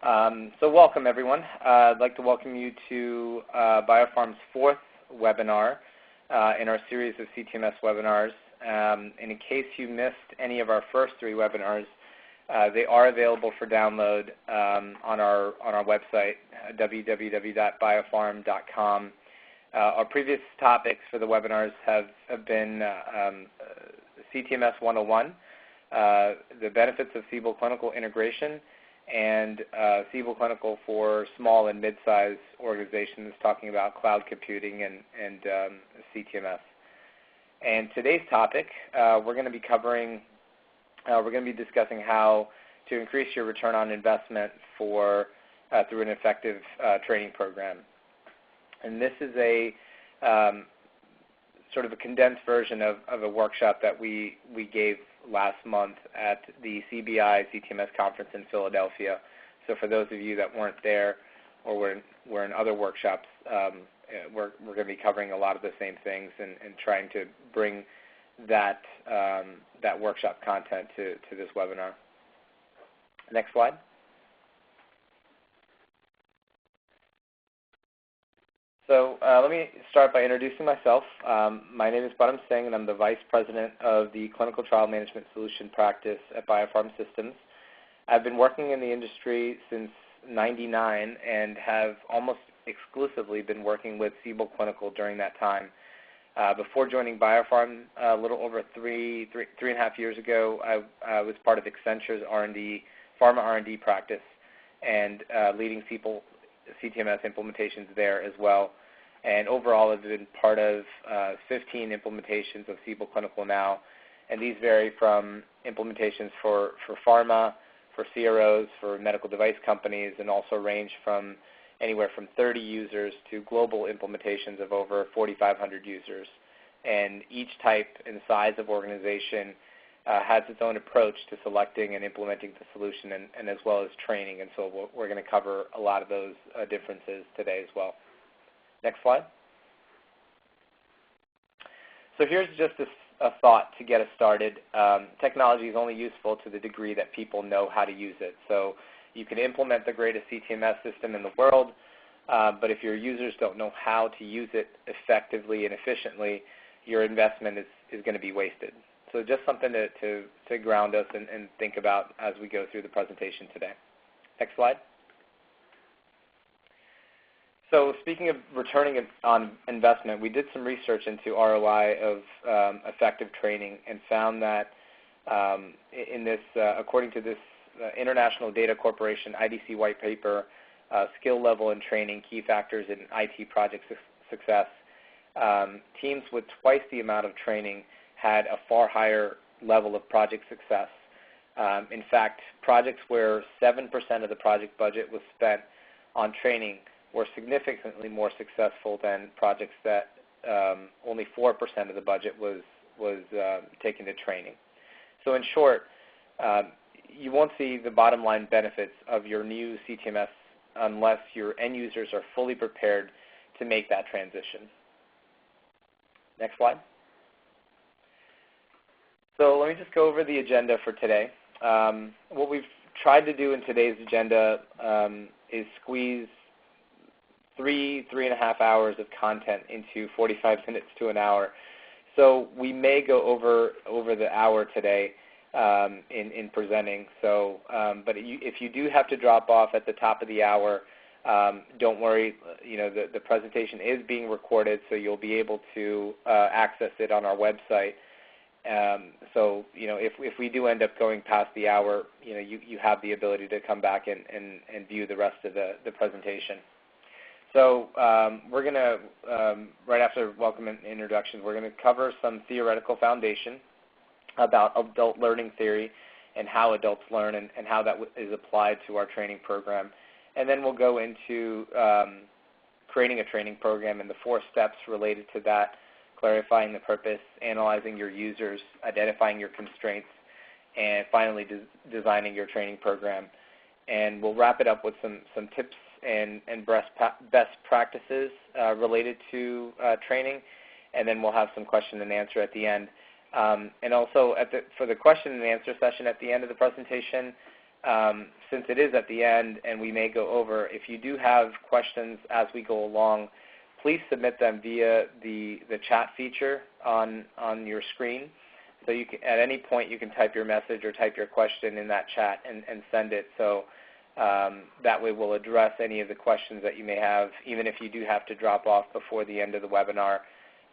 So welcome, everyone. I'd like to welcome you to BioPharm's fourth webinar in our series of CTMS webinars. And in case you missed any of our first three webinars, they are available for download on our website, www.biopharm.com. Our previous topics for the webinars have been CTMS 101, the benefits of Siebel clinical integration, and Siebel clinical for small and mid-sized organizations, talking about cloud computing and CTMS. And today's topic, we're going to be discussing how to increase your return on investment through an effective training program. And this is a sort of a condensed version of a workshop that we gave last month at the CBI CTMS conference in Philadelphia. So for those of you that weren't there or were in other workshops, we're going to be covering a lot of the same things and trying to bring that workshop content to this webinar. Next slide. So let me start by introducing myself. My name is Param Singh, and I'm the Vice President of the Clinical Trial Management Solution Practice at BioPharm Systems. I've been working in the industry since '99 and have almost exclusively been working with Siebel Clinical during that time. Before joining BioPharm a little over three and a half years ago, I was part of Accenture's pharma R&D practice and leading Siebel CTMS implementations there as well. And overall, I've been part of 15 implementations of Siebel Clinical now. And these vary from implementations for pharma, for CROs, for medical device companies, and also range from anywhere from 30 users to global implementations of over 4,500 users. And each type and size of organization has its own approach to selecting and implementing the solution, and as well as training. And so we're going to cover a lot of those differences today as well. Next slide. So here's just a thought to get us started. Technology is only useful to the degree that people know how to use it. So you can implement the greatest CTMS system in the world, but if your users don't know how to use it effectively and efficiently, your investment is going to be wasted. So just something to ground us and think about as we go through the presentation today. Next slide. So speaking of returning on investment, we did some research into ROI of effective training and found that according to this International Data Corporation IDC white paper, skill level and training, key factors in IT project success, teams with twice the amount of training had a far higher level of project success. In fact, projects where 7% of the project budget was spent on training were significantly more successful than projects that only 4% of the budget was taken to training. So in short, you won't see the bottom line benefits of your new CTMS unless your end users are fully prepared to make that transition. Next slide. So let me just go over the agenda for today. What we've tried to do in today's agenda is squeeze three and a half hours of content into 45 minutes to an hour. So we may go over the hour today in presenting. So, but if you do have to drop off at the top of the hour, don't worry. You know, the presentation is being recorded, so you'll be able to access it on our website. So, you know, if we do end up going past the hour, you know, you have the ability to come back and view the rest of the presentation. So we're going to, right after welcome and introductions, we're going to cover some theoretical foundation about adult learning theory and how adults learn and how that is applied to our training program. And then we'll go into creating a training program and the 4 steps related to that, clarifying the purpose, analyzing your users, identifying your constraints, and finally designing your training program. And we'll wrap it up with some tips and best practices related to training, and then we'll have some question and answer at the end. And also for the question and answer session at the end of the presentation, since it is at the end and we may go over, if you do have questions as we go along, please submit them via the chat feature on your screen. So you can, at any point you can type your message or type your question in that chat and send it. So that way we'll address any of the questions that you may have, even if you do have to drop off before the end of the webinar.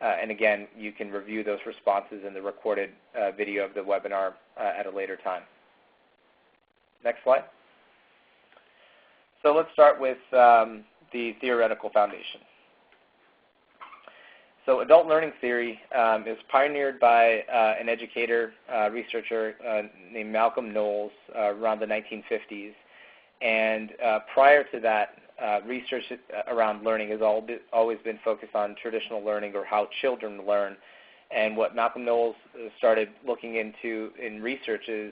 And again, you can review those responses in the recorded video of the webinar at a later time. Next slide. So let's start with the theoretical foundation. So adult learning theory is pioneered by an educator, researcher named Malcolm Knowles around the 1950s. And prior to that, research around learning has always been focused on traditional learning or how children learn. And what Malcolm Knowles started looking into in research is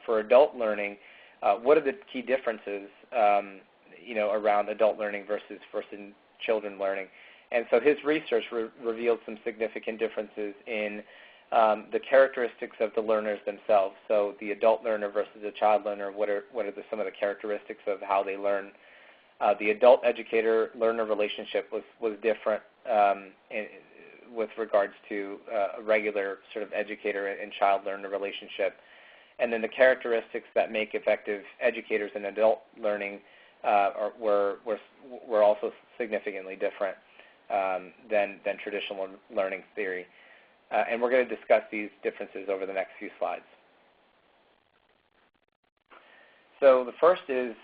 for adult learning, what are the key differences around adult learning versus children learning. And so his research revealed some significant differences in the characteristics of the learners themselves. So the adult learner versus a child learner, what are some of the characteristics of how they learn? The adult educator-learner relationship was different with regards to a regular sort of educator and child learner relationship. And then the characteristics that make effective educators in adult learning were also significantly different than traditional learning theory. And we're going to discuss these differences over the next few slides. So the first is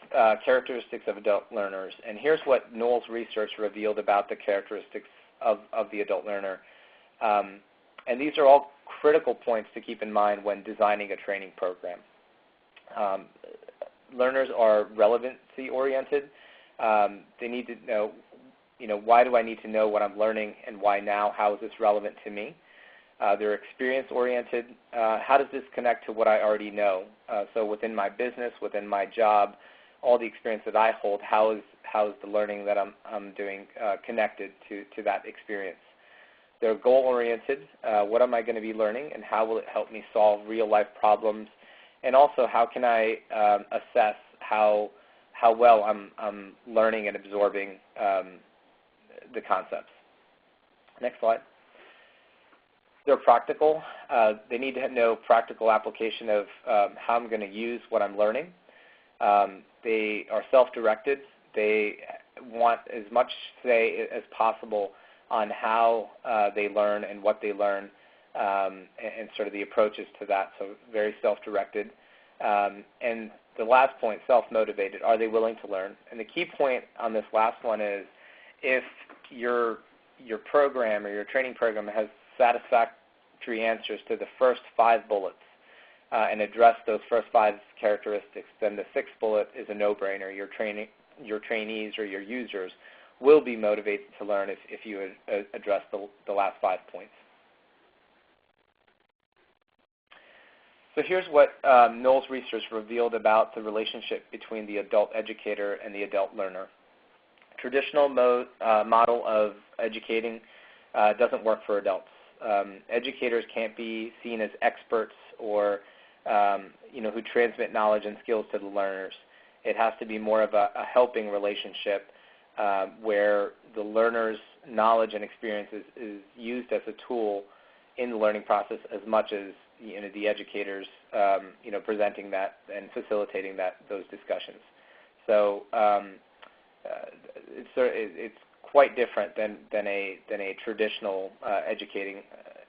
characteristics of adult learners. And here's what Knowles' research revealed about the characteristics of the adult learner. And these are all critical points to keep in mind when designing a training program. Learners are relevancy-oriented. They need to know, why do I need to know what I'm learning and why now? How is this relevant to me? They're experience-oriented. How does this connect to what I already know? So within my business, within my job, all the experience that I hold, how is the learning that I'm doing connected to that experience? They're goal-oriented. What am I going to be learning, and how will it help me solve real-life problems? And also, how can I assess how well I'm learning and absorbing the concepts? Next slide. They're practical. They need to know practical application of how I'm going to use what I'm learning. They are self-directed. They want as much say as possible on how they learn and what they learn and sort of the approaches to that, so very self-directed. And the last point, self-motivated. Are they willing to learn? And the key point on this last one is if your program or your training program has satisfactory answers to the first 5 bullets and address those first 5 characteristics, then the 6th bullet is a no-brainer. Your trainees or your users will be motivated to learn if you address the last 5 points. So here's what Knowles' research revealed about the relationship between the adult educator and the adult learner. Traditional model of educating doesn't work for adults. Educators can't be seen as experts or who transmit knowledge and skills to the learners. It has to be more of a helping relationship where the learner's knowledge and experience is used as a tool in the learning process as much as the educators presenting that and facilitating those discussions. So it's quite different than a traditional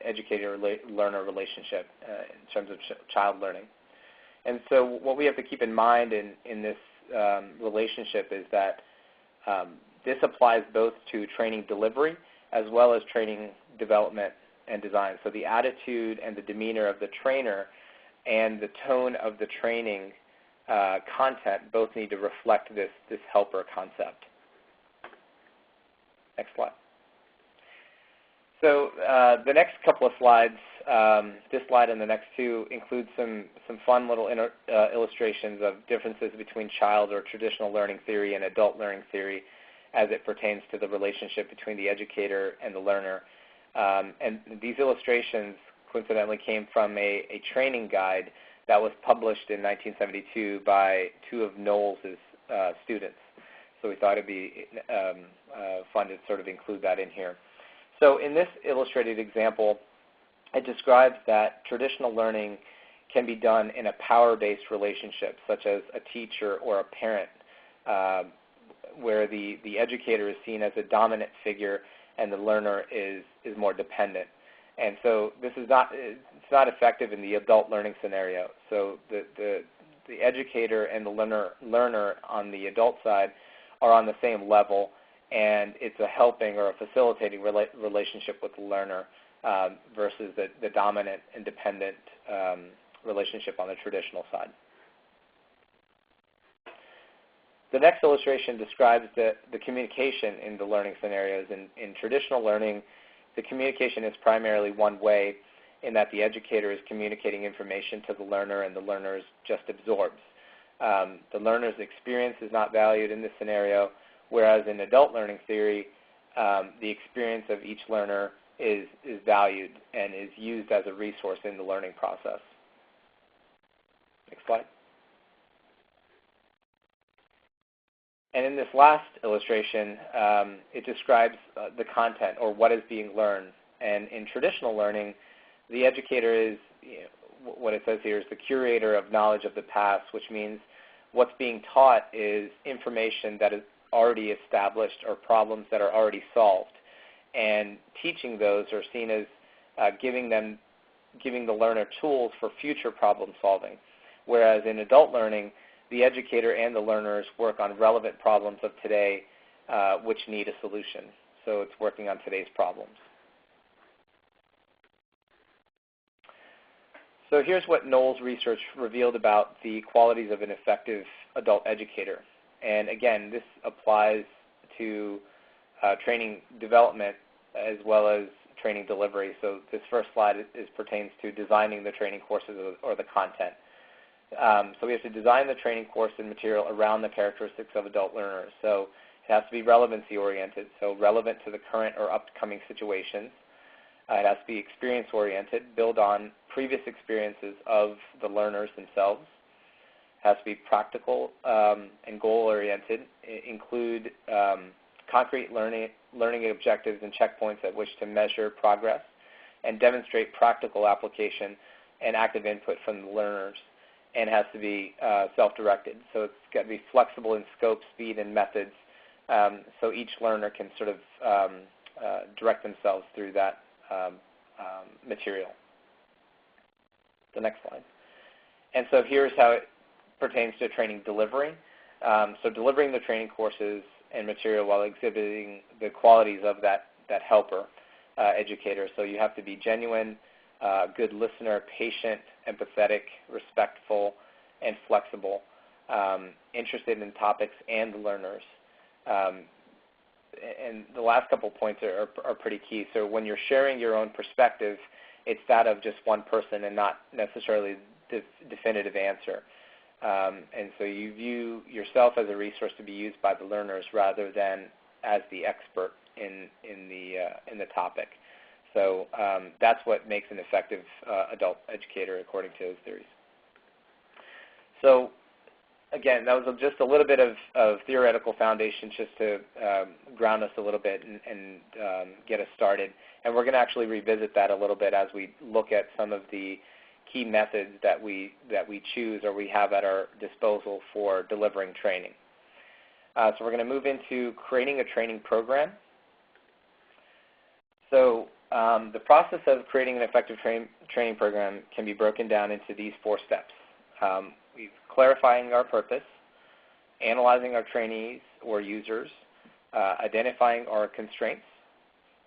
educator-learner relationship in terms of child learning. And so what we have to keep in mind in this relationship is that this applies both to training delivery as well as training development and design. So the attitude and the demeanor of the trainer and the tone of the training content both need to reflect this helper concept. Next slide. So the next couple of slides, this slide and the next two, include some fun little illustrations of differences between child or traditional learning theory and adult learning theory as it pertains to the relationship between the educator and the learner. And these illustrations coincidentally came from a training guide that was published in 1972 by two of Knowles' students. So we thought it would be fun to sort of include that in here. So in this illustrated example, it describes that traditional learning can be done in a power-based relationship, such as a teacher or a parent, where the educator is seen as a dominant figure and the learner is more dependent. And so this is it's not effective in the adult learning scenario. So the educator and the learner on the adult side are on the same level, and it's a helping or a facilitating relationship with the learner versus the dominant and dependent relationship on the traditional side. The next illustration describes the communication in the learning scenarios. In traditional learning, the communication is primarily one way, in that the educator is communicating information to the learner and the learner just absorbs. The learner's experience is not valued in this scenario, whereas in adult learning theory, the experience of each learner is valued and is used as a resource in the learning process. Next slide. And in this last illustration, it describes the content or what is being learned. And in traditional learning, the educator is, what it says here, is the curator of knowledge of the past, which means what's being taught is information that is already established or problems that are already solved. And teaching those are seen as giving the learner tools for future problem solving. Whereas in adult learning, the educator and the learners work on relevant problems of today which need a solution. So it's working on today's problems. So here's what Knowles' research revealed about the qualities of an effective adult educator. And again, this applies to training development as well as training delivery. So this first slide pertains to designing the training courses or the content. So we have to design the training course and material around the characteristics of adult learners. So it has to be relevancy oriented, so relevant to the current or upcoming situations. It has to be experience oriented, build on previous experiences of the learners themselves. It has to be practical and goal oriented, include concrete learning objectives and checkpoints at which to measure progress, and demonstrate practical application and active input from the learners. And has to be self-directed. So it's got to be flexible in scope, speed, and methods, so each learner can sort of direct themselves through that material. The next slide. And so here's how it pertains to training delivery. So delivering the training courses and material while exhibiting the qualities of that helper educator. So you have to be genuine, good listener, patient, empathetic, respectful, and flexible, interested in topics and the learners. And the last couple points are pretty key. So when you're sharing your own perspective, it's that of just one person and not necessarily the definitive answer. And so you view yourself as a resource to be used by the learners rather than as the expert in the topic. So that's what makes an effective adult educator according to those theories. So again, that was just a little bit of theoretical foundation just to ground us a little bit and get us started. And we're going to actually revisit that a little bit as we look at some of the key methods that we choose or we have at our disposal for delivering training. So we're going to move into creating a training program. So the process of creating an effective training program can be broken down into these 4 steps. We're clarifying our purpose, analyzing our trainees or users, identifying our constraints,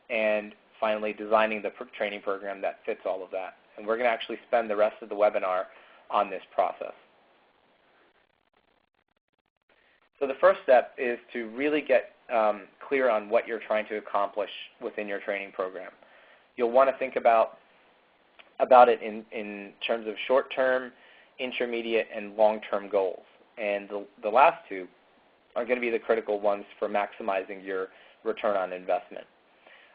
and finally designing the training program that fits all of that. And we're going to actually spend the rest of the webinar on this process. So the first step is to really get clear on what you're trying to accomplish within your training program. You'll want to think about it in terms of short-term, intermediate, and long-term goals. And the last 2 are going to be the critical ones for maximizing your return on investment.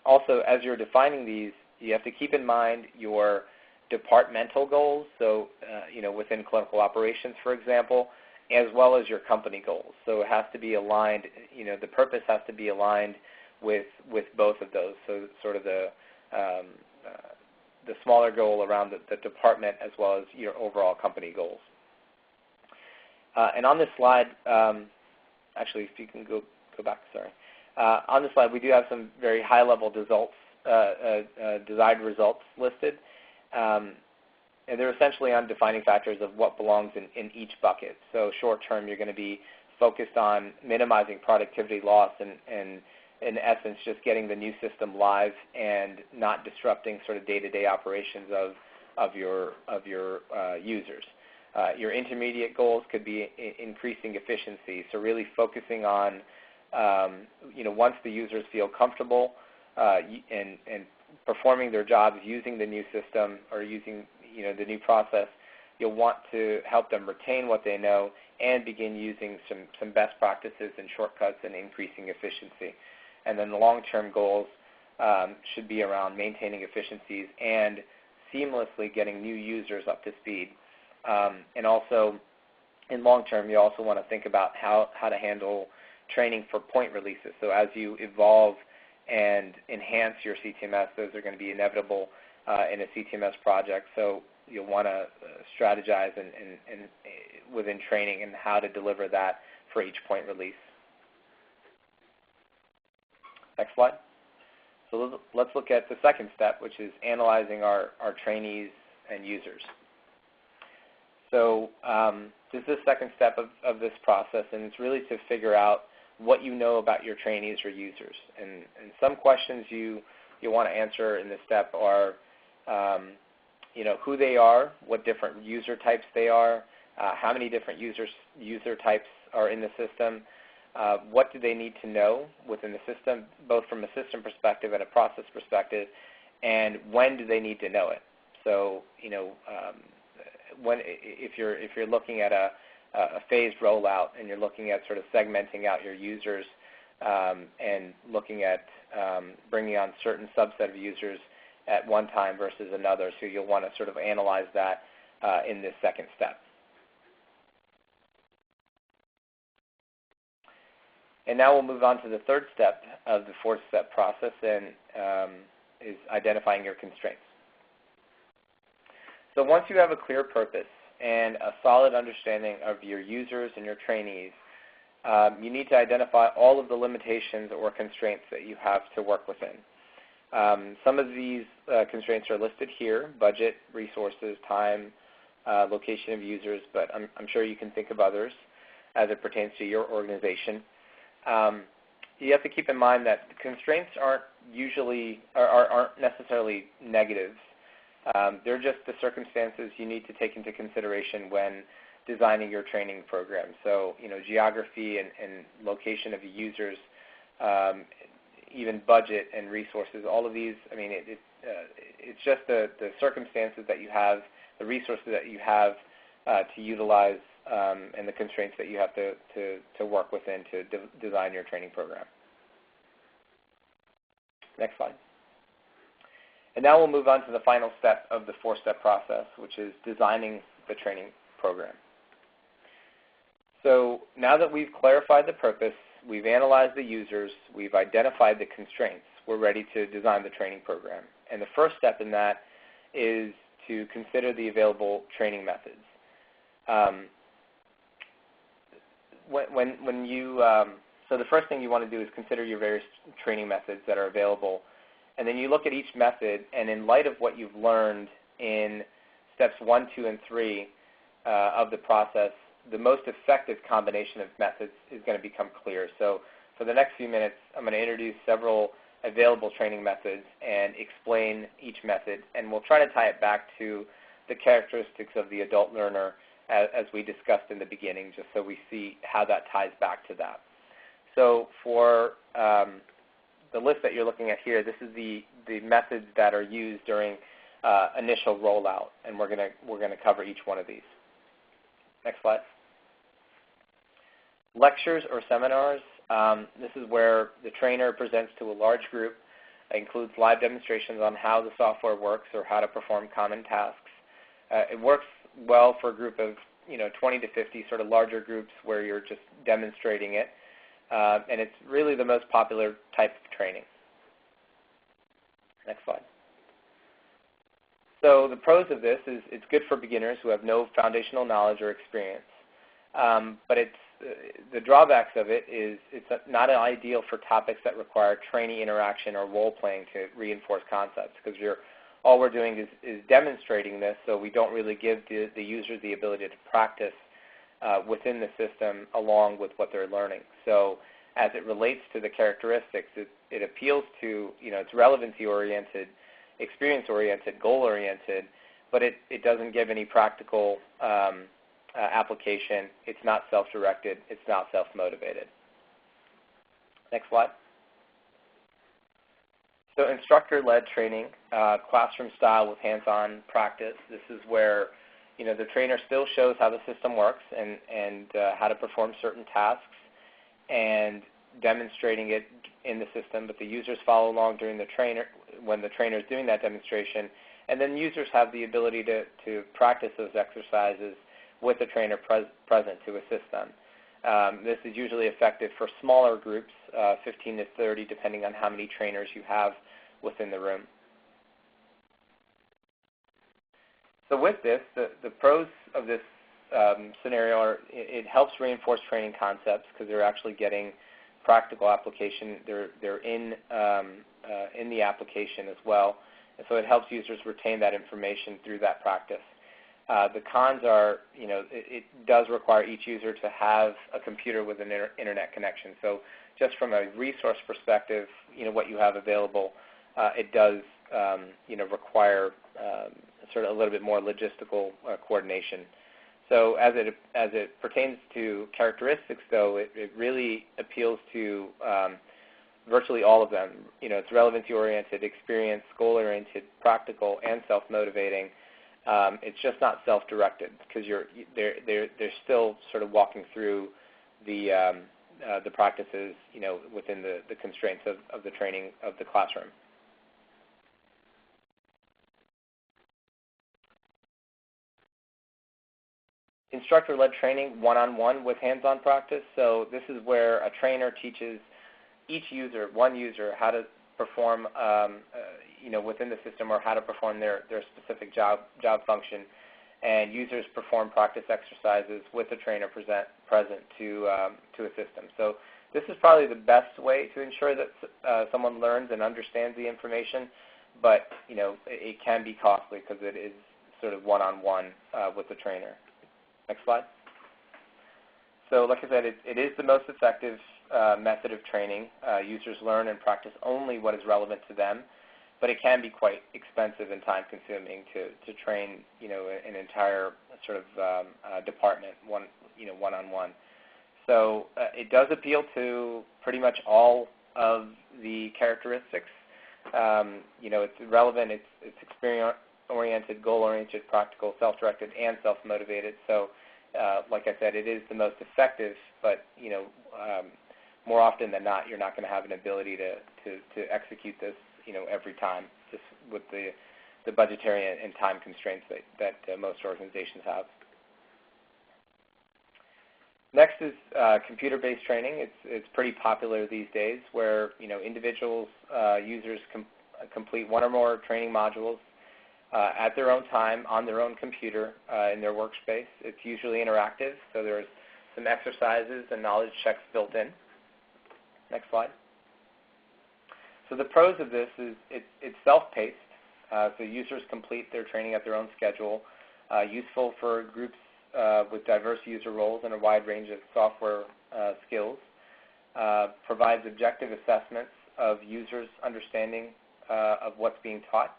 Also, as you're defining these, you have to keep in mind your departmental goals, so within clinical operations, for example, as well as your company goals. So it has to be aligned. The purpose has to be aligned with both of those. So sort of the smaller goal around the department as well as your overall company goals. And on this slide, actually, if you can go back, sorry. On this slide, we do have some very high-level results, desired results listed. And they're essentially on defining factors of what belongs in each bucket. So short term, you're going to be focused on minimizing productivity loss and in essence, just getting the new system live and not disrupting sort of day-to-day operations of your users. Your intermediate goals could be increasing efficiency. So really focusing on, once the users feel comfortable and performing their jobs using the new system or using the new process, you'll want to help them retain what they know and begin using some best practices and shortcuts and increasing efficiency. And then the long-term goals should be around maintaining efficiencies and seamlessly getting new users up to speed. And also, in long-term, you also want to think about how to handle training for point releases. So as you evolve and enhance your CTMS, those are going to be inevitable in a CTMS project. So you'll want to strategize and within training and how to deliver that for each point release. Next slide. So let's look at the second step, which is analyzing our trainees and users. So this is the second step of this process, and it's really to figure out what you know about your trainees or users. And some questions you want to answer in this step are, who they are, what different user types they are, how many different user types are in the system, what do they need to know within the system, both from a system perspective and a process perspective, and when do they need to know it. So, if you're looking at a phased rollout and you're looking at sort of segmenting out your users and looking at bringing on certain subset of users at one time versus another, so you'll want to sort of analyze that in this second step. And now we'll move on to the third step of the four-step process, and is identifying your constraints. So once you have a clear purpose and a solid understanding of your users and your trainees, you need to identify all of the limitations or constraints that you have to work within. Some of these constraints are listed here: budget, resources, time, location of users, but I'm sure you can think of others as it pertains to your organization. You have to keep in mind that constraints aren't necessarily negatives. They're just the circumstances you need to take into consideration when designing your training program. So, geography and location of users, even budget and resources, all of these, it's just the circumstances that you have, the resources that you have to utilize, and the constraints that you have to work within to design your training program. Next slide. And now we'll move on to the final step of the four-step process, which is designing the training program. So now that we've clarified the purpose, we've analyzed the users, we've identified the constraints, we're ready to design the training program. And the first step in that is to consider the available training methods. So the first thing you want to do is consider your various training methods that are available. And then you look at each method, and in light of what you've learned in steps 1, 2, and 3 of the process, the most effective combination of methods is going to become clear. So for the next few minutes, I'm going to introduce several available training methods and explain each method, and we'll try to tie it back to the characteristics of the adult learner as we discussed in the beginning, just so we see how that ties back to that. So for the list that you're looking at here, this is the methods that are used during initial rollout, and we're going to cover each one of these. Next slide. Lectures or seminars. This is where the trainer presents to a large group It includes live demonstrations on how the software works or how to perform common tasks. It works well for a group of 20 to 50 sort of larger groups where you're just demonstrating it, and it's really the most popular type of training. Next slide. So the pros of this is it's good for beginners who have no foundational knowledge or experience, but the drawbacks of it is it's not ideal for topics that require trainee interaction or role-playing to reinforce concepts, because all we're doing is demonstrating this, so we don't really give the users the ability to practice within the system along with what they're learning. So as it relates to the characteristics, it appeals to, it's relevancy-oriented, experience-oriented, goal-oriented, but it doesn't give any practical application. It's not self-directed. It's not self-motivated. Next slide. So instructor-led training, classroom style with hands-on practice. This is where the trainer still shows how the system works and how to perform certain tasks and demonstrating it in the system, but the users follow along when the trainer is doing that demonstration, and then users have the ability to practice those exercises with the trainer present to assist them. This is usually effective for smaller groups, 15 to 30, depending on how many trainers you have within the room. So with this, the pros of this scenario are it helps reinforce training concepts because they're actually getting practical application. They're in the application as well, and so it helps users retain that information through that practice. The cons are, it does require each user to have a computer with an internet connection. So just from a resource perspective, what you have available, it does, require sort of a little bit more logistical coordination. So as it pertains to characteristics, though, it really appeals to virtually all of them. It's relevancy-oriented, experience, goal-oriented, practical, and self-motivating. It's just not self-directed because they're still sort of walking through the practices, within the constraints of the training of the classroom. Instructor-led training, one-on-one with hands-on practice. So this is where a trainer teaches one user, how to perform, within the system or how to perform their specific job function, and users perform practice exercises with the trainer present to assist them. So this is probably the best way to ensure that someone learns and understands the information, but it can be costly because it is sort of one-on-one with the trainer. Next slide. So like I said, it is the most effective method of training. Users learn and practice only what is relevant to them, but it can be quite expensive and time-consuming to train, an entire sort of department one-on-one. So it does appeal to pretty much all of the characteristics. It's relevant, it's experience-oriented, goal-oriented, practical, self-directed, and self-motivated. So like I said, it is the most effective, but more often than not, you're not going to have an ability to execute this, every time, just with the budgetary and time constraints that most organizations have. Next is computer-based training. It's pretty popular these days, where individuals, users complete one or more training modules at their own time on their own computer in their workspace. It's usually interactive, so there's some exercises and knowledge checks built in. Next slide. So the pros of this is it's self-paced, so users complete their training at their own schedule, useful for groups with diverse user roles and a wide range of software skills, provides objective assessments of users' understanding of what's being taught,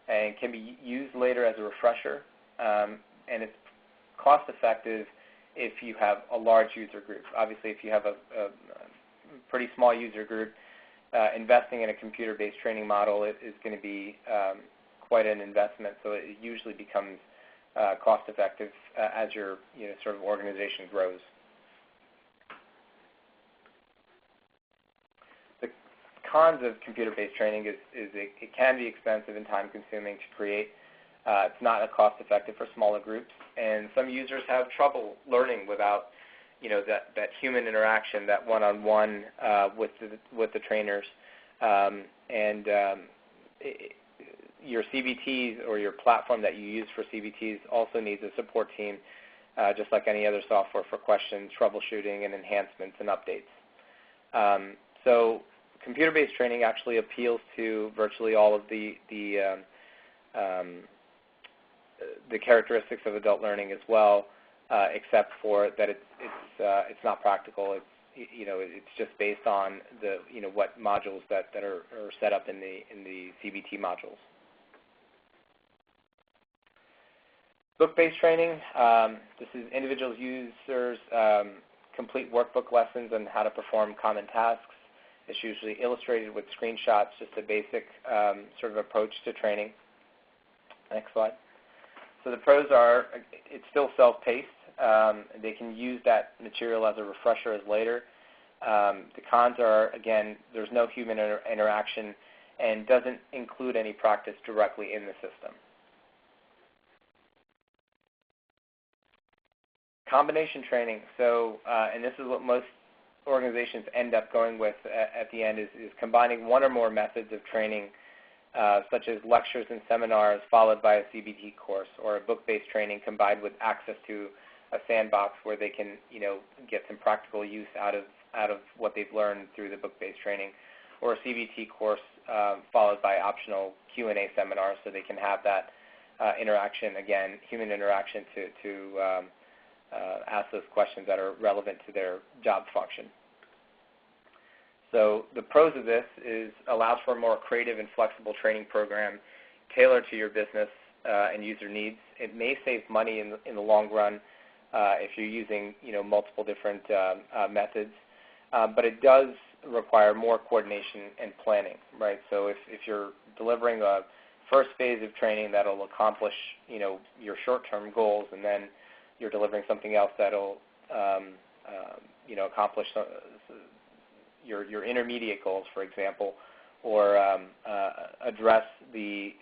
and can be used later as a refresher, and it's cost-effective if you have a large user group. Obviously, if you have a pretty small user group, investing in a computer-based training model is going to be quite an investment, so it usually becomes cost-effective as your sort of organization grows. The cons of computer-based training is it can be expensive and time-consuming to create. It's not cost-effective for smaller groups, and some users have trouble learning without, that human interaction, that one-on-one with the trainers, your CBTs or your platform that you use for CBTs also needs a support team, just like any other software, for questions, troubleshooting, and enhancements and updates. So computer-based training actually appeals to virtually all of the characteristics of adult learning as well, except for that it's not practical. It's just based on what modules that are set up in the CBT modules. Book-based training. This is individuals, users complete workbook lessons on how to perform common tasks. It's usually illustrated with screenshots, just a basic sort of approach to training. Next slide. So the pros are, it's still self-paced. They can use that material as a refresher as later. The cons are, again, there's no human interaction and doesn't include any practice directly in the system. Combination training. So, and this is what most organizations end up going with at the end, is combining one or more methods of training, such as lectures and seminars followed by a CBT course, or a book-based training combined with access to a sandbox where they can, get some practical use out of what they've learned through the book-based training, or a CBT course followed by optional Q&A seminars, so they can have that interaction, again, human interaction to ask those questions that are relevant to their job function. So the pros of this is allows for a more creative and flexible training program tailored to your business and user needs. It may save money in the long run if you're using multiple different methods, but it does require more coordination and planning, right? So if you're delivering a first phase of training that'll accomplish your short-term goals, and then you're delivering something else that'll accomplish your intermediate goals, for example, or address the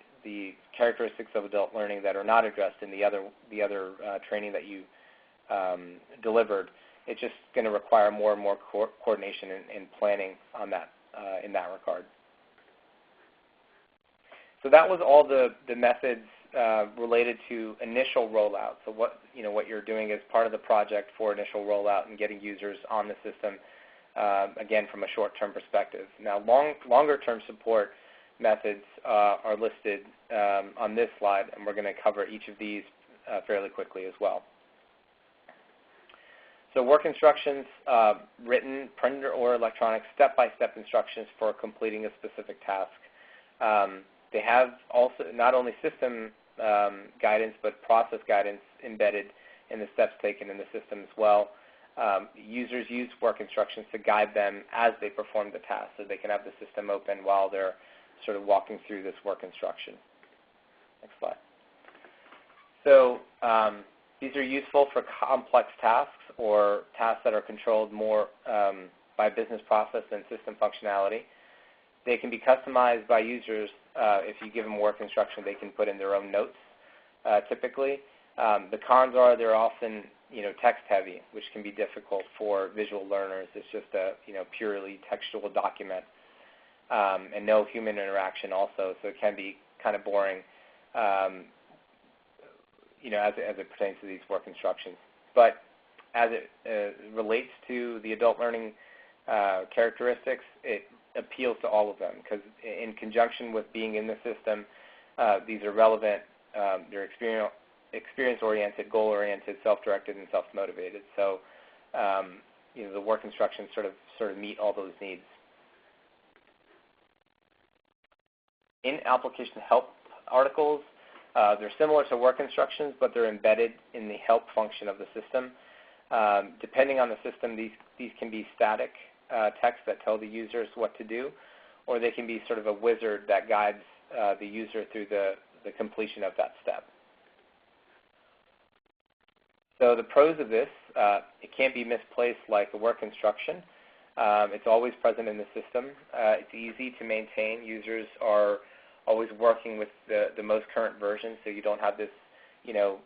characteristics of adult learning that are not addressed in the other training that you delivered. It's just going to require more and more coordination and planning on that in that regard. So that was all the methods related to initial rollout. So what you're doing as part of the project for initial rollout and getting users on the system, again, from a short-term perspective. Now, longer-term support methods are listed on this slide, and we're going to cover each of these fairly quickly as well. So work instructions, written, printed, or electronic, step-by-step instructions for completing a specific task. They have also not only system guidance, but process guidance embedded in the steps taken in the system as well. Users use work instructions to guide them as they perform the task, so they can have the system open while they're sort of walking through this work instruction. Next slide. So these are useful for complex tasks or tasks that are controlled more by business process than system functionality. They can be customized by users. If you give them work instruction, they can put in their own notes, typically. The cons are they're often text-heavy, which can be difficult for visual learners. It's just a purely textual document, and no human interaction also, so it can be kind of boring as it pertains to these work instructions. But as it relates to the adult learning characteristics, it appeals to all of them, because in conjunction with being in the system, these are relevant, they're experience-oriented, goal-oriented, self-directed, and self-motivated. So the work instructions sort of meet all those needs. In application help articles, they're similar to work instructions, but they're embedded in the help function of the system. Depending on the system, these can be static text that tell the users what to do, or they can be sort of a wizard that guides the user through the completion of that step. So the pros of this, it can't be misplaced like a work instruction. It's always present in the system. It's easy to maintain. Users are always working with the most current version, so you don't have this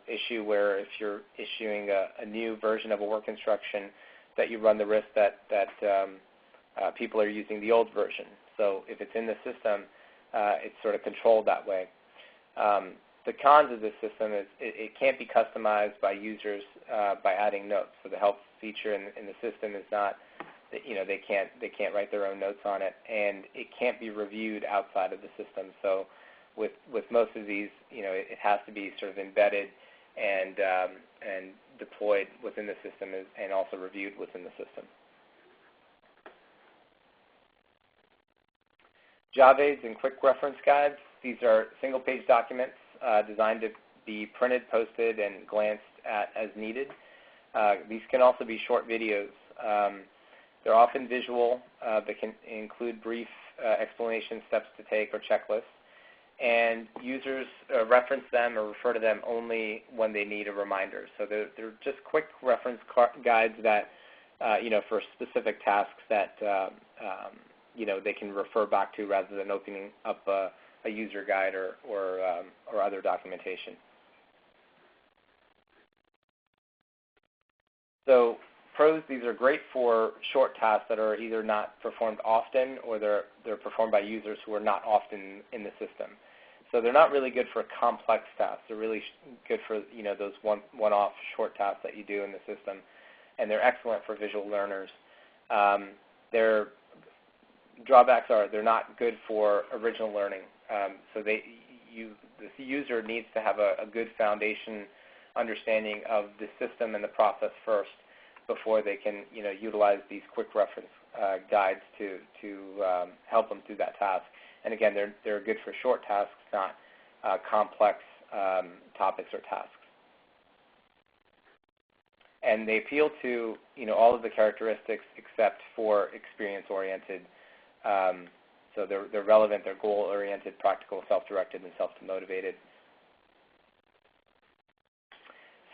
issue where if you're issuing a new version of a work instruction that you run the risk that people are using the old version. So if it's in the system, it's sort of controlled that way. The cons of this system is it can't be customized by users by adding notes. So the help feature in the system is not, they can't write their own notes on it, and it can't be reviewed outside of the system. So with most of these, it has to be sort of embedded and deployed within the system and also reviewed within the system. Job aids and quick reference guides. These are single-page documents designed to be printed, posted, and glanced at as needed. These can also be short videos. They're often visual. They can include brief explanation, steps to take, or checklists. And users reference them or refer to them only when they need a reminder. So they're just quick reference guides that, for specific tasks that, they can refer back to rather than opening up a user guide or other documentation. So pros, these are great for short tasks that are either not performed often or they're performed by users who are not often in the system. So they're not really good for complex tasks. They're really good for those one-off short tasks that you do in the system, and they're excellent for visual learners. Their drawbacks are they're not good for original learning. So the user needs to have a good foundation understanding of the system and the process first before they can utilize these quick reference guides to help them through that task. And again, they're good for short tasks, not complex topics or tasks. And they appeal to all of the characteristics except for experience-oriented. So they're relevant, they're goal-oriented, practical, self-directed, and self-motivated.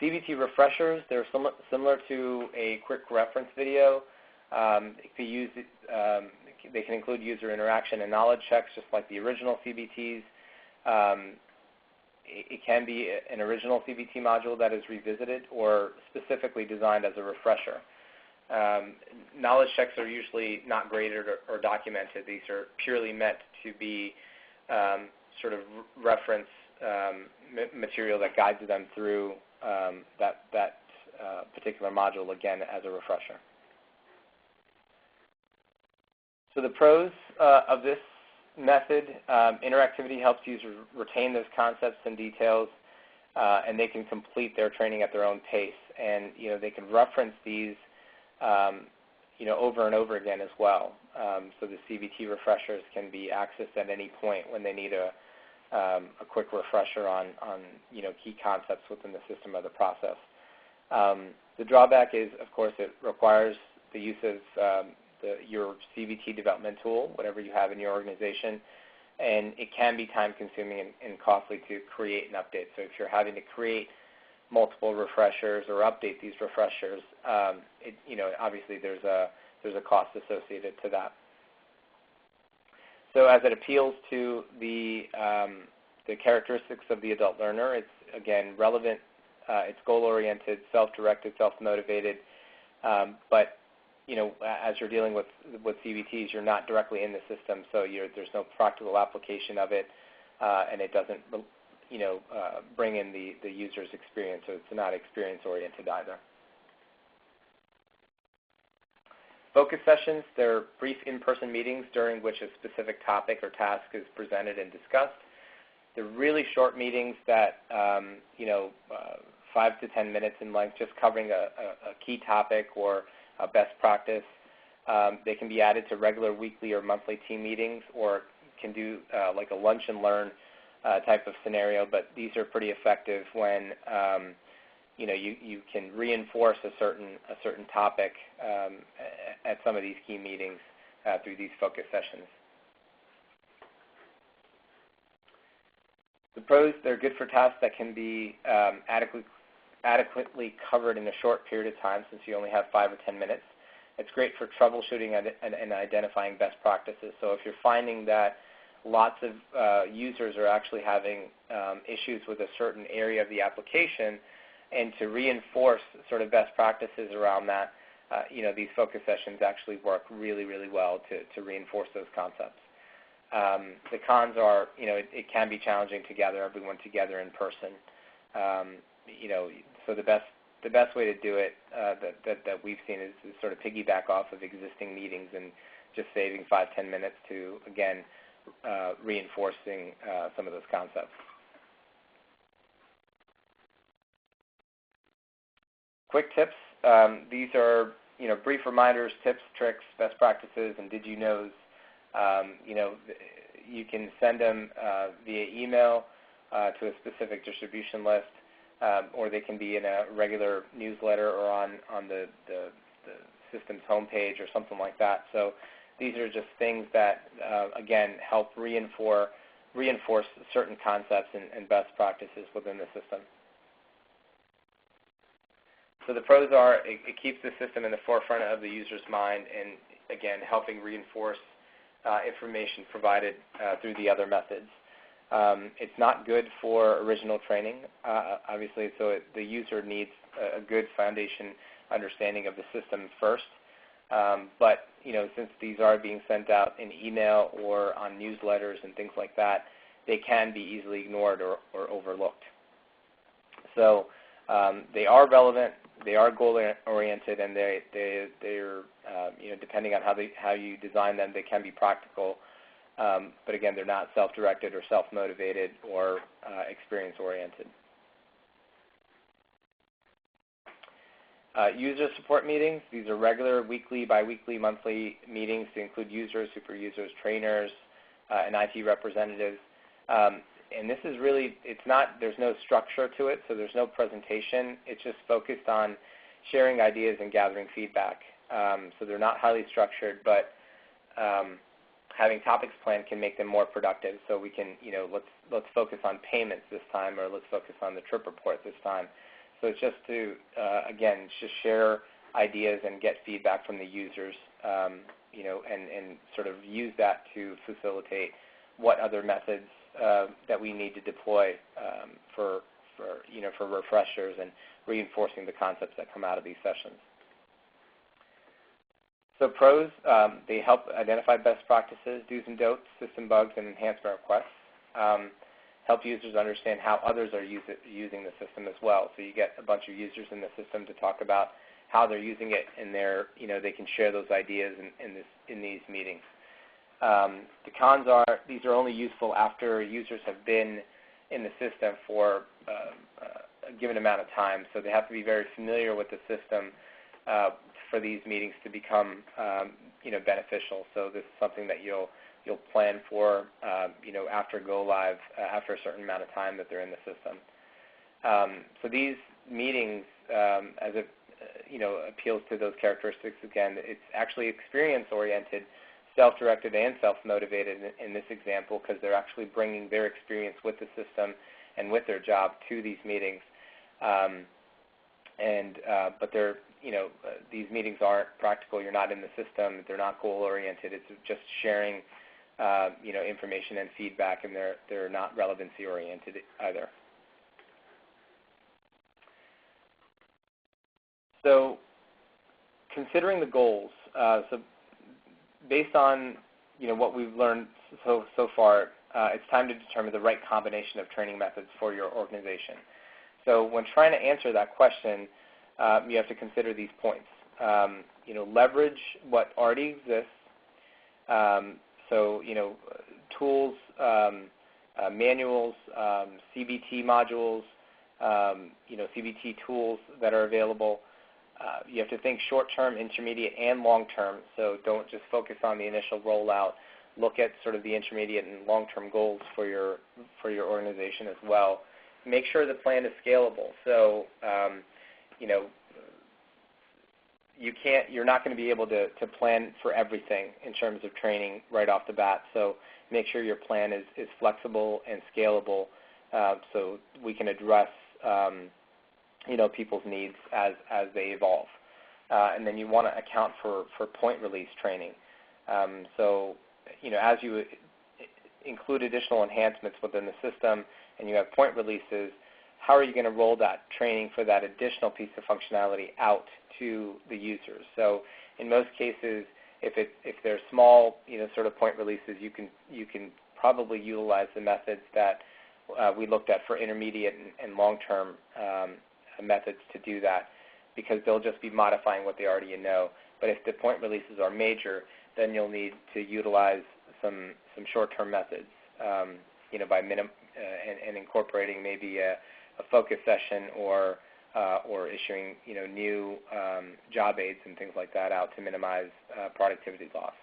CBT refreshers, they're similar to a quick reference video. They can include user interaction and knowledge checks just like the original CBTs. It can be an original CBT module that is revisited or specifically designed as a refresher. Knowledge checks are usually not graded or documented. These are purely meant to be sort of reference material that guides them through that particular module, again, as a refresher. So the pros of this method, interactivity helps users retain those concepts and details, and they can complete their training at their own pace. And they can reference these over and over again as well. So the CBT refreshers can be accessed at any point when they need a quick refresher on key concepts within the system or the process. The drawback is, of course, it requires the use of your CBT development tool, whatever you have in your organization, and it can be time-consuming and costly to create and update. So if you're having to create multiple refreshers or update these refreshers, obviously there's a cost associated to that. So as it appeals to the characteristics of the adult learner, it's, again, relevant, it's goal-oriented, self-directed, self-motivated, but as you're dealing with CBTs, you're not directly in the system, so there's no practical application of it, and it doesn't bring in the user's experience, so it's not experience-oriented either. Focus sessions, they're brief in-person meetings during which a specific topic or task is presented and discussed. They're really short meetings that, 5 to 10 minutes in length, just covering a key topic or a best practice. They can be added to regular weekly or monthly team meetings, or can do like a lunch and learn type of scenario, but these are pretty effective when you can reinforce a certain topic at some of these key meetings through these focus sessions. The pros, they're good for tasks that can be adequately covered in a short period of time, since you only have 5 or 10 minutes. It's great for troubleshooting and identifying best practices. So if you're finding that lots of users are actually having issues with a certain area of the application, and to reinforce sort of best practices around that, these focus sessions actually work really, really well to reinforce those concepts. The cons are, it can be challenging to gather everyone together in person. So the best way to do it that we've seen is sort of piggyback off of existing meetings and just saving 5-10 minutes to, again, reinforcing some of those concepts. Quick tips. These are, brief reminders, tips, tricks, best practices, and did you knows. You can send them via email to a specific distribution list, or they can be in a regular newsletter or on the system's homepage or something like that. So these are just things that, again, help reinforce certain concepts and best practices within the system. So the pros are it keeps the system in the forefront of the user's mind and, again, helping reinforce information provided through the other methods. It's not good for original training, obviously, so the user needs a good foundation understanding of the system first. But, since these are being sent out in email or on newsletters and things like that, they can be easily ignored or overlooked. So they are relevant, they are goal-oriented, and they're depending on how you design them, they can be practical. But again, they're not self-directed or self-motivated or experience-oriented. User support meetings. These are regular weekly, bi-weekly, monthly meetings to include users, super users, trainers, and IT representatives. And this is really, there's no structure to it, so there's no presentation. It's just focused on sharing ideas and gathering feedback. So they're not highly structured, but having topics planned can make them more productive. So we can, let's focus on payments this time, or let's focus on the trip report this time. So it's just to, again, just share ideas and get feedback from the users, and sort of use that to facilitate what other methods that we need to deploy for refreshers and reinforcing the concepts that come out of these sessions. So pros, they help identify best practices, do's and don'ts, system bugs, and enhancement requests. Help users understand how others are using the system as well. So you get a bunch of users in the system to talk about how they're using it, and they can share those ideas in these meetings. The cons are these are only useful after users have been in the system for a given amount of time. So they have to be very familiar with the system for these meetings to become beneficial. So this is something that you'll plan for after go live, after a certain amount of time that they're in the system. So these meetings, as it appeals to those characteristics, again, it's actually experience-oriented, self-directed, and self-motivated in this example, because they're actually bringing their experience with the system and with their job to these meetings. But they're these meetings aren't practical. You're not in the system. They're not goal-oriented. It's just sharing information and feedback, and they're not relevancy-oriented either. So considering the goals, so based on what we've learned so far, it's time to determine the right combination of training methods for your organization. So when trying to answer that question, you have to consider these points. Leverage what already exists. So tools, manuals, CBT modules, CBT tools that are available. You have to think short-term, intermediate, and long-term. So don't just focus on the initial rollout. Look at sort of the intermediate and long-term goals for your organization as well. Make sure the plan is scalable. So you're not going to be able to plan for everything in terms of training right off the bat. So make sure your plan is flexible and scalable, so we can address people's needs as they evolve. and then you want to account for point release training. So, as you include additional enhancements within the system and you have point releases, how are you going to roll that training for that additional piece of functionality out to the users? So in most cases, if they're small, sort of point releases, you can probably utilize the methods that we looked at for intermediate and long-term methods to do that, because they'll just be modifying what they already know. But if the point releases are major, then you'll need to utilize some short-term methods, by and incorporating maybe a focus session or issuing new job aids and things like that out to minimize productivity loss.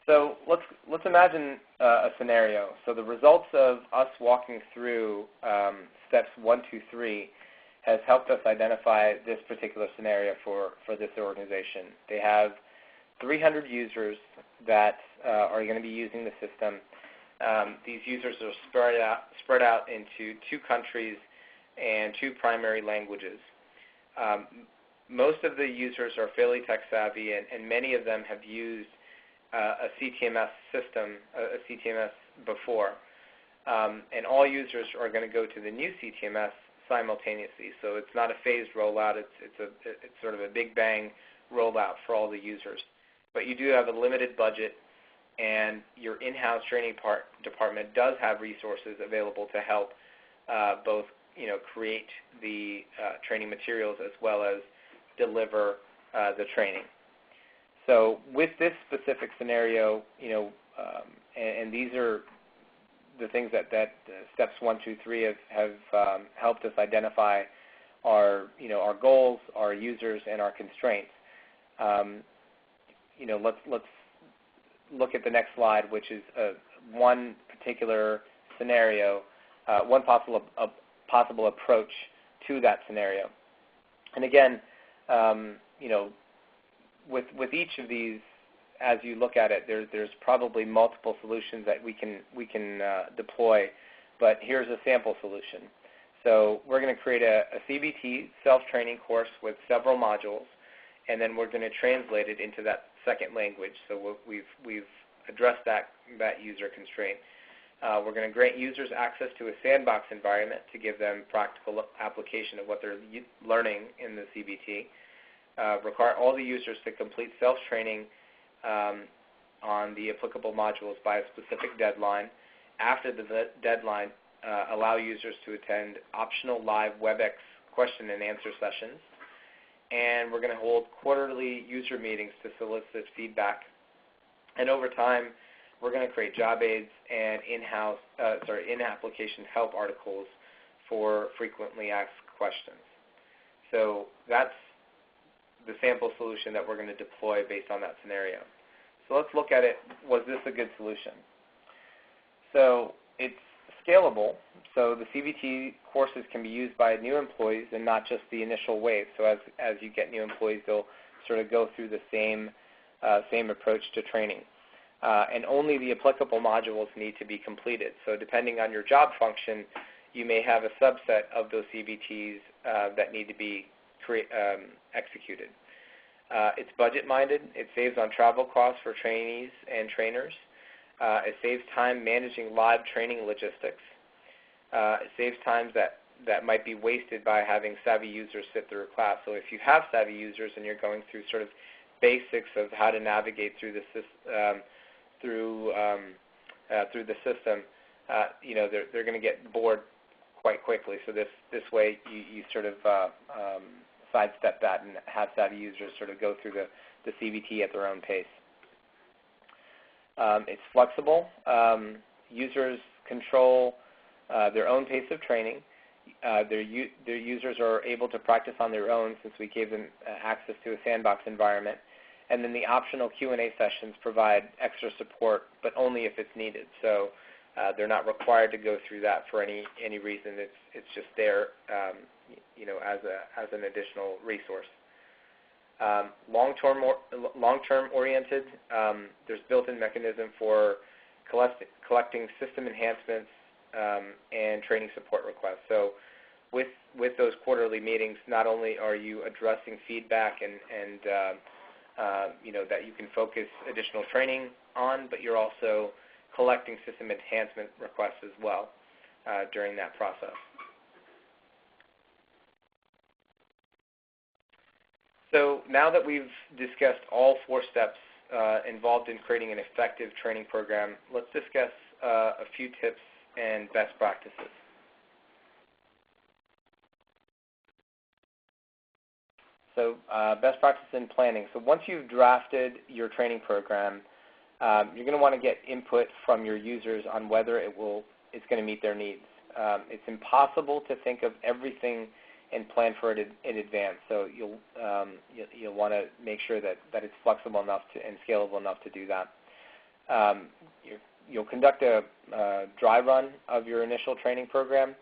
So let's imagine a scenario. So the results of us walking through steps 1, 2, 3 has helped us identify this particular scenario for this organization. They have 300 users that are going to be using the system. These users are spread out into 2 countries and 2 primary languages. Most of the users are fairly tech savvy, and many of them have used a CTMS system, a CTMS before. And all users are going to go to the new CTMS simultaneously. So it's not a phased rollout. It's sort of a big bang rollout for all the users. But you do have a limited budget, and your in-house training department does have resources available to help both create the training materials as well as deliver the training. So with this specific scenario, and these are the things that steps 1, 2, 3 have helped us identify our goals, our users, and our constraints. Let's look at the next slide, which is one particular scenario, one possible approach to that scenario. And again, with each of these, as you look at it, there's probably multiple solutions that we can deploy, but here's a sample solution. So we're going to create a CBT self-training course with several modules, and then we're going to translate it into that second language. So we've addressed that user constraint. We're going to grant users access to a sandbox environment to give them practical application of what they're learning in the CBT. Require all the users to complete self-training on the applicable modules by a specific deadline. After the deadline, allow users to attend optional live WebEx question and answer sessions. And we're going to hold quarterly user meetings to solicit feedback. And over time, we're going to create job aids and in-application help articles for frequently asked questions. So that's the sample solution that we're going to deploy based on that scenario. So let's look at it. Was this a good solution? So it's scalable. So the CBT courses can be used by new employees and not just the initial wave. So as you get new employees, they'll sort of go through the same approach to training. And only the applicable modules need to be completed. So depending on your job function, you may have a subset of those CBTs that need to be executed. It's budget-minded. It saves on travel costs for trainees and trainers. It saves time managing live training logistics. It saves time that might be wasted by having savvy users sit through a class. So if you have savvy users and you're going through sort of basics of how to navigate through the system, they're going to get bored quite quickly. So this way you sort of sidestep that and have savvy users sort of go through the CBT at their own pace. It's flexible. Users control their own pace of training. Their users are able to practice on their own since we gave them access to a sandbox environment. And then the optional Q&A sessions provide extra support, but only if it's needed. So they're not required to go through that for any reason. It's just there, as an additional resource. Long-term oriented. There's built-in mechanism for collecting system enhancements and training support requests. So with those quarterly meetings, not only are you addressing feedback and that you can focus additional training on, but you're also collecting system enhancement requests as well during that process. So now that we've discussed all 4 steps involved in creating an effective training program, let's discuss a few tips and best practices. So best practice in planning. So once you've drafted your training program, you're going to want to get input from your users on whether it's going to meet their needs. It's impossible to think of everything and plan for it in advance. So you'll want to make sure that it's flexible enough and scalable enough to do that. You'll conduct a dry run of your initial training program.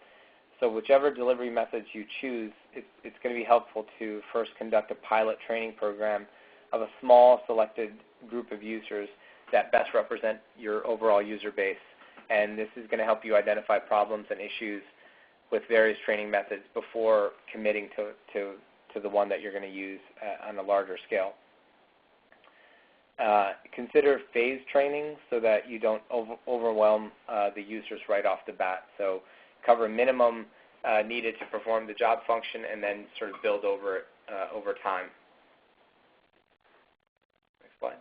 So whichever delivery methods you choose, it's going to be helpful to first conduct a pilot training program of a small selected group of users that best represent your overall user base. And this is going to help you identify problems and issues with various training methods before committing to the one that you're going to use on a larger scale. Consider phased training so that you don't overwhelm the users right off the bat. So cover a minimum needed to perform the job function and then sort of build over it over time. Next slide.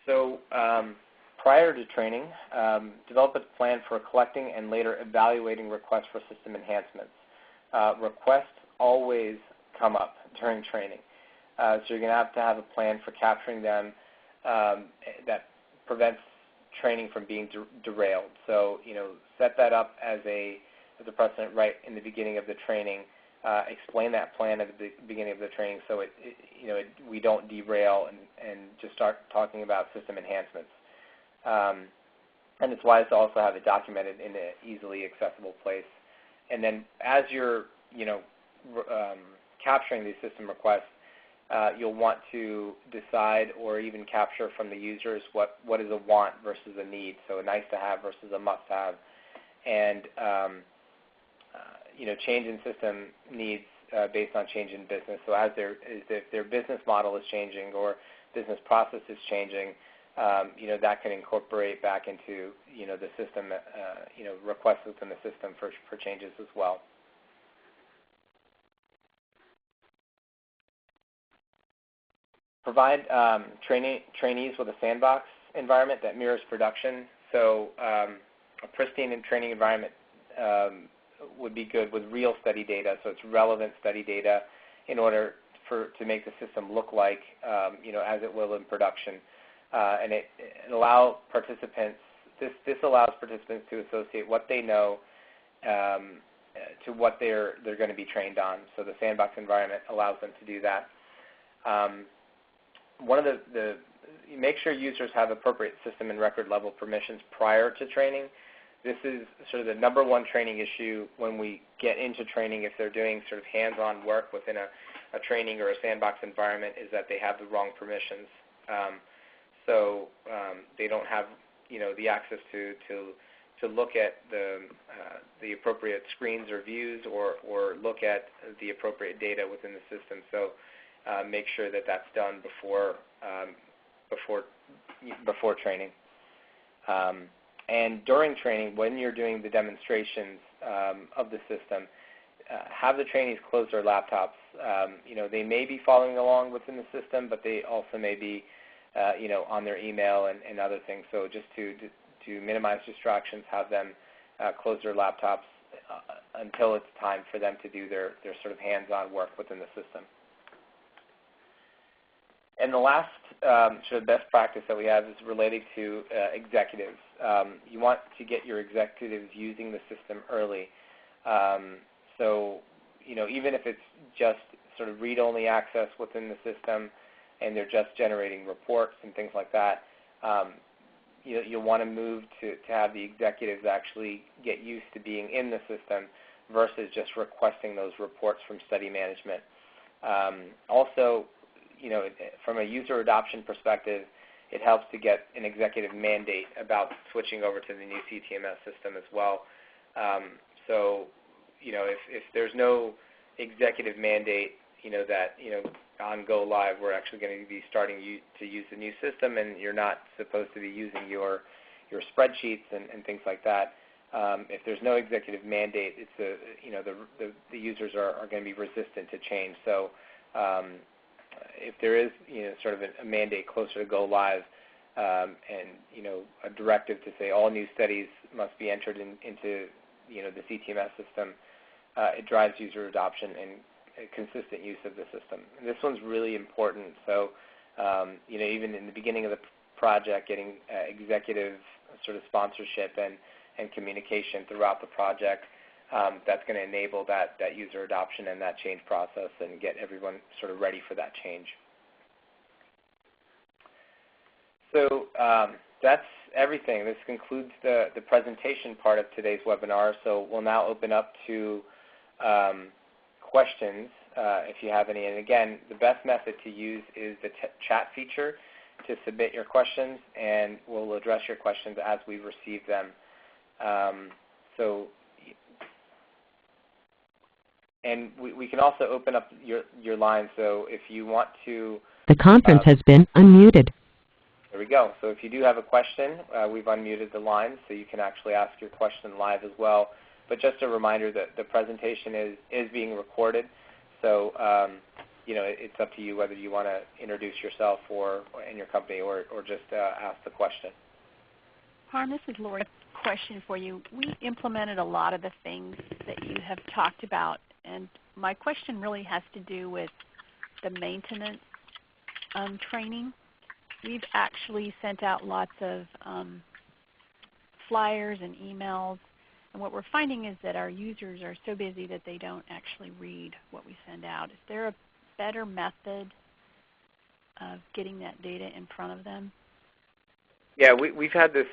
So prior to training, develop a plan for collecting and later evaluating requests for system enhancements. Requests always come up during training. So you're going to have a plan for capturing them that prevents training from being derailed. So, set that up as a precedent right in the beginning of the training. Explain that plan at the beginning of the training so we don't derail and just start talking about system enhancements. And it's wise to also have it documented in an easily accessible place. And then as you're, capturing these system requests, you'll want to decide or even capture from the users what is a want versus a need, so a nice to have versus a must have, and change in system needs based on change in business. So if their business model is changing or business process is changing, that can incorporate back into the system, requests within the system for changes as well. Provide trainees with a sandbox environment that mirrors production. So a pristine and training environment would be good with real study data. So it's relevant study data in order to make the system look like as it will in production. And it allow participants. This allows participants to associate what they know to what they're going to be trained on. So the sandbox environment allows them to do that. One of make sure users have appropriate system and record level permissions prior to training. This is sort of the number one training issue when we get into training. If they're doing sort of hands-on work within a training or a sandbox environment, is that they have the wrong permissions. So they don't have the access to look at the appropriate screens or views or look at the appropriate data within the system. So make sure that that's done before training. And during training, when you're doing the demonstrations of the system, have the trainees close their laptops. They may be following along within the system, but they also may be on their email and other things. So just to minimize distractions, have them close their laptops until it's time for them to do their sort of hands-on work within the system. And the last sort of best practice that we have is related to executives. You want to get your executives using the system early. So, even if it's just sort of read-only access within the system and they're just generating reports and things like that, you'll want to move to have the executives actually get used to being in the system versus just requesting those reports from study management. Also, from a user adoption perspective, it helps to get an executive mandate about switching over to the new CTMS system as well. So, if there's no executive mandate, that on go live we're actually going to be starting to use the new system, and you're not supposed to be using your spreadsheets and things like that. If there's no executive mandate, it's the users are going to be resistant to change. So if there is sort of a mandate closer to go live, and a directive to say all new studies must be entered into the CTMS system, it drives user adoption and consistent use of the system. And this one's really important. So even in the beginning of the project, getting executive sort of sponsorship and communication throughout the project, that's going to enable that user adoption and that change process and get everyone sort of ready for that change. So that's everything. This concludes the presentation part of today's webinar. So we'll now open up to questions if you have any. And again, the best method to use is the chat feature to submit your questions, and we'll address your questions as we receive them. And we can also open up your line. So if you want to... The conference has been unmuted. There we go. So if you do have a question, we've unmuted the line, so you can actually ask your question live as well. But just a reminder that the presentation is being recorded, so it's up to you whether you want to introduce yourself and your company or just ask the question. Harm, this is Lori. A question for you. We implemented a lot of the things that you have talked about, and my question really has to do with the maintenance training. We've actually sent out lots of flyers and emails, and what we're finding is that our users are so busy that they don't actually read what we send out. Is there a better method of getting that data in front of them? Yeah, we've had this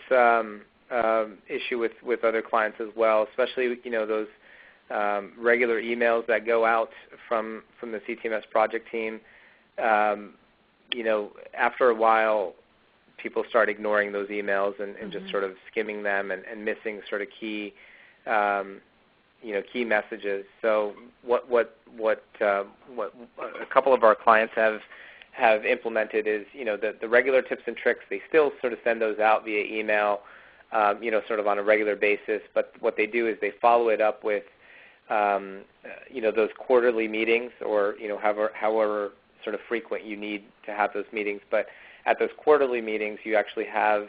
issue with other clients as well, especially those regular emails that go out from the CTMS project team. After a while, people start ignoring those emails and just sort of skimming them and missing sort of key key messages. So what a couple of our clients have implemented is the regular tips and tricks. They still sort of send those out via email, sort of on a regular basis. But what they do is they follow it up with those quarterly meetings, or however sort of frequent you need to have those meetings. But at those quarterly meetings, you actually have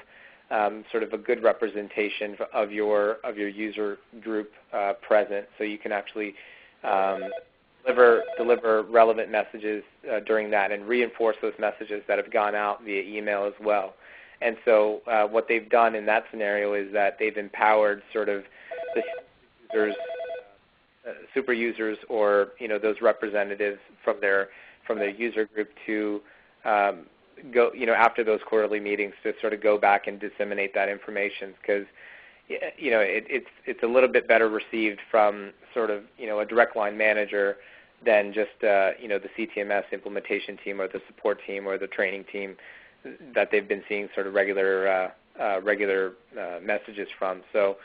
sort of a good representation of your user group present, so you can actually deliver relevant messages during that and reinforce those messages that have gone out via email as well. And so what they've done in that scenario is that they've empowered sort of the users, super users, or those representatives from their user group to go, after those quarterly meetings, to sort of go back and disseminate that information, because it's a little bit better received from sort of a direct line manager than just the CTMS implementation team or the support team or the training team that they've been seeing sort of regular messages from. So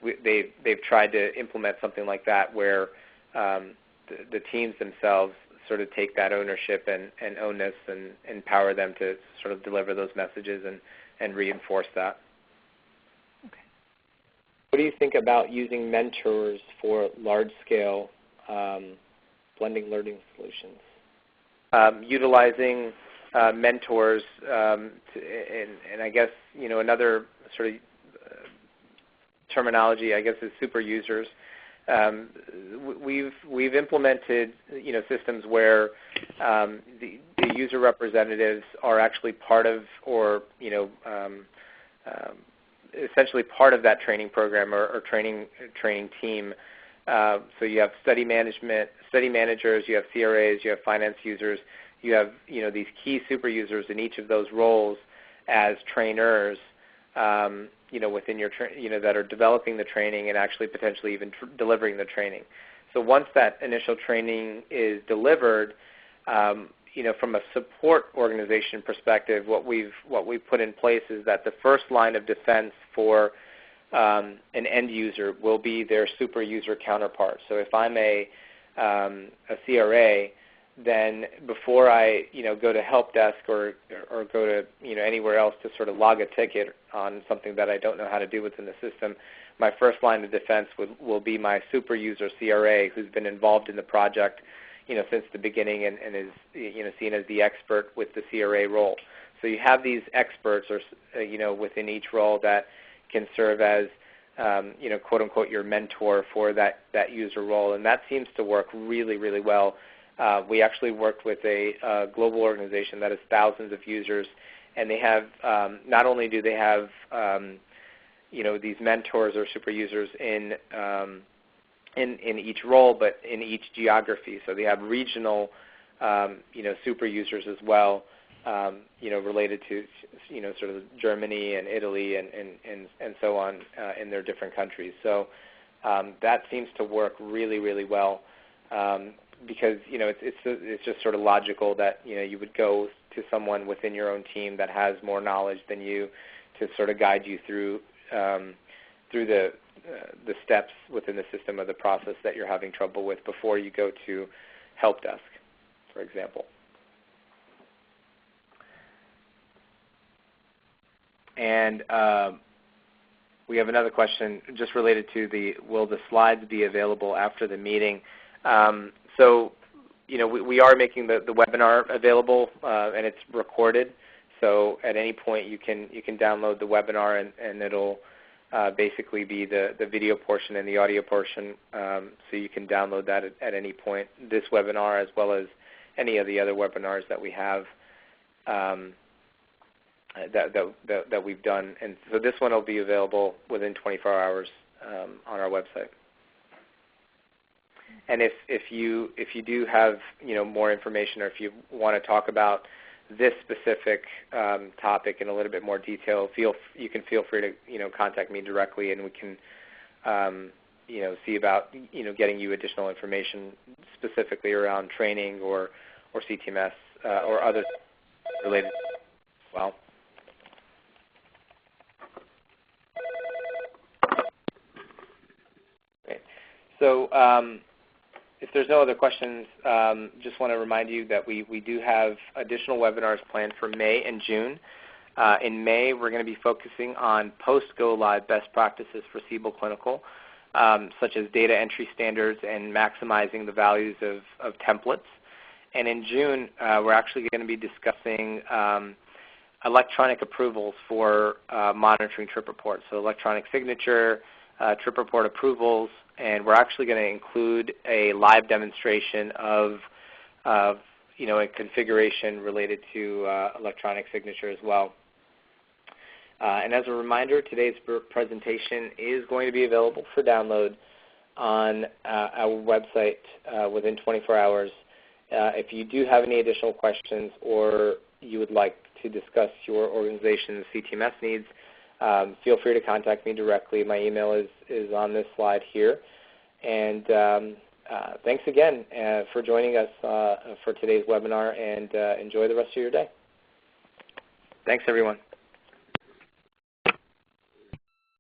they've tried to implement something like that where the teams themselves sort of take that ownership and own this and empower them to sort of deliver those messages and reinforce that. Okay. What do you think about using mentors for large-scale blending learning solutions? Utilizing mentors, and I guess another sort of terminology, I guess, is super users. We've implemented systems where the user representatives are actually part of, or essentially part of that training program or training team. So you have study managers, you have CRAs, you have finance users, you have these key super users in each of those roles as trainers. Within your that are developing the training and actually potentially even delivering the training. So once that initial training is delivered, from a support organization perspective, what we've put in place is that the first line of defense for an end user will be their super user counterpart. So if I'm a CRA, then before I go to help desk or go to anywhere else to sort of log a ticket on something that I don't know how to do within the system, my first line of defense will be my super user CRA, who's been involved in the project since the beginning and is seen as the expert with the CRA role. So you have these experts within each role that can serve as quote unquote your mentor for that user role, and that seems to work really, really well. We actually worked with a global organization that has thousands of users, and they have not only do they have these mentors or super users in each role, but in each geography. So they have regional super users as well, related to sort of Germany and Italy and so on in their different countries. So that seems to work really, really well. Because it's just sort of logical that you would go to someone within your own team that has more knowledge than you to sort of guide you through the steps within the system of the process that you're having trouble with before you go to help desk, for example. And we have another question just related to will the slides be available after the meeting? So, we are making the webinar available, and it's recorded. So at any point you can download the webinar, and it'll basically be the video portion and the audio portion. So you can download that at any point. This webinar, as well as any of the other webinars that we have that we've done. And so this one will be available within 24 hours on our website. And if you do have more information, or if you want to talk about this specific topic in a little bit more detail, you can feel free to contact me directly, and we can see about getting you additional information specifically around training or CTMS or other related as well. Great. So. If there's no other questions, just want to remind you that we do have additional webinars planned for May and June. In May, we're going to be focusing on post-go-live best practices for Siebel Clinical, such as data entry standards and maximizing the values of templates. And in June, we're actually going to be discussing electronic approvals for monitoring trip reports, so electronic signature, trip report approvals, and we're actually going to include a live demonstration of a configuration related to electronic signature as well. And as a reminder, today's presentation is going to be available for download on our website within 24 hours. If you do have any additional questions, or you would like to discuss your organization's CTMS needs, feel free to contact me directly. My email is on this slide here. And thanks again for joining us for today's webinar, and enjoy the rest of your day. Thanks, everyone.